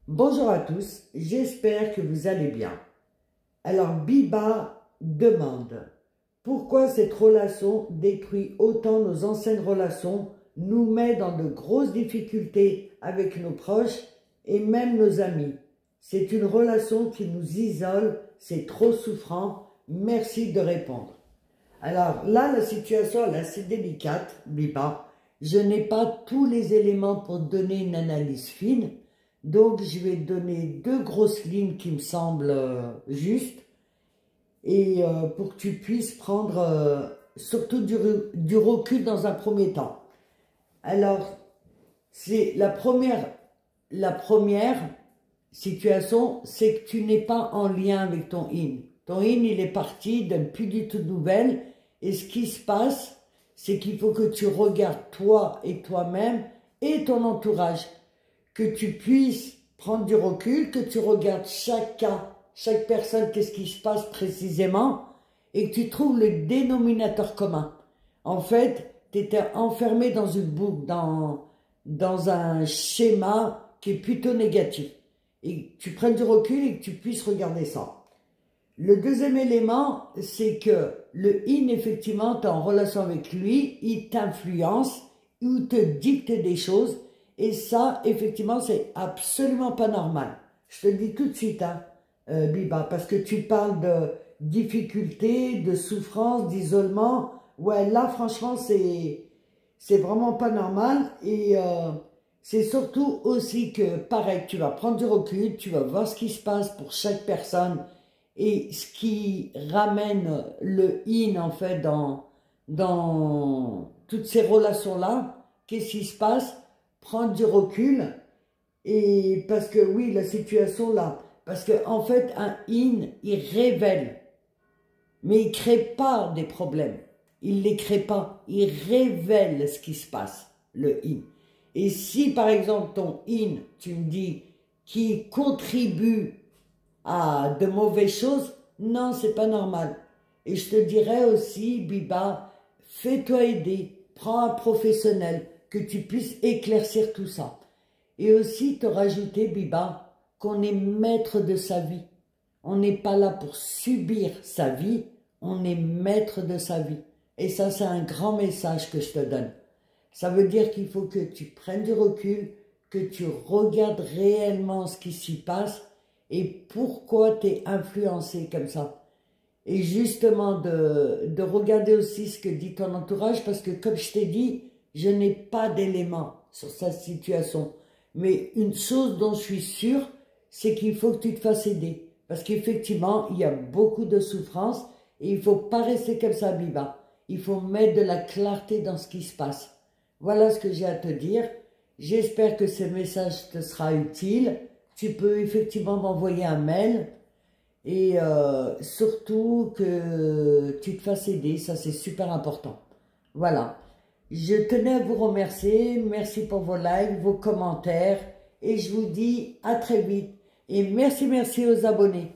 Bonjour à tous, j'espère que vous allez bien. Alors Biba demande pourquoi cette relation détruit autant nos anciennes relations, nous met dans de grosses difficultés avec nos proches et même nos amis. C'est une relation qui nous isole, c'est trop souffrant, merci de répondre. Alors là, la situation est assez délicate, Biba. Je n'ai pas tous les éléments pour donner une analyse fine, donc je vais donner deux grosses lignes qui me semblent justes, et pour que tu puisses prendre surtout du recul dans un premier temps. Alors, c'est la première situation, c'est que tu n'es pas en lien avec ton in. Ton in, il est parti, il donne plus du tout de nouvelles. Et ce qui se passe, c'est qu'il faut que tu regardes toi et toi-même et ton entourage. Que tu puisses prendre du recul, que tu regardes chaque cas, chaque personne, qu'est-ce qui se passe précisément, et que tu trouves le dénominateur commun. En fait, tu étais enfermé dans une boucle, dans un schéma qui est plutôt négatif. Et que tu prennes du recul et que tu puisses regarder ça. Le deuxième élément, c'est que le in, effectivement, tu es en relation avec lui, il t'influence, il te dicte des choses, et ça, effectivement, c'est absolument pas normal. Je te le dis tout de suite, hein, Biba, parce que tu parles de difficultés, de souffrance, d'isolement. Ouais, là, franchement, c'est vraiment pas normal, et c'est surtout aussi que, pareil, tu vas prendre du recul, tu vas voir ce qui se passe pour chaque personne, et ce qui ramène le in, en fait, dans toutes ces relations-là, qu'est-ce qui se passe? Prendre du recul, et parce que, oui, la situation là, parce que en fait, un in, il révèle, mais il ne crée pas des problèmes. Il ne les crée pas, il révèle ce qui se passe, le in. Et si, par exemple, ton in, tu me dis, qui contribue à de mauvaises choses, non, c'est pas normal. Et je te dirais aussi, Biba, fais-toi aider, prends un professionnel, que tu puisses éclaircir tout ça. Et aussi te rajouter, Biba, qu'on est maître de sa vie. On n'est pas là pour subir sa vie, on est maître de sa vie. Et ça, c'est un grand message que je te donne. Ça veut dire qu'il faut que tu prennes du recul, que tu regardes réellement ce qui s'y passe, et pourquoi tu es influencé comme ça. Et justement, de regarder aussi ce que dit ton entourage, parce que comme je t'ai dit, je n'ai pas d'éléments sur sa situation. Mais une chose dont je suis sûre, c'est qu'il faut que tu te fasses aider. Parce qu'effectivement, il y a beaucoup de souffrance, et il ne faut pas rester comme ça, Biba. Il faut mettre de la clarté dans ce qui se passe. Voilà ce que j'ai à te dire. J'espère que ce message te sera utile. Tu peux effectivement m'envoyer un mail, et surtout que tu te fasses aider, ça c'est super important. Voilà, je tenais à vous remercier, merci pour vos likes, vos commentaires, et je vous dis à très vite. Et merci aux abonnés.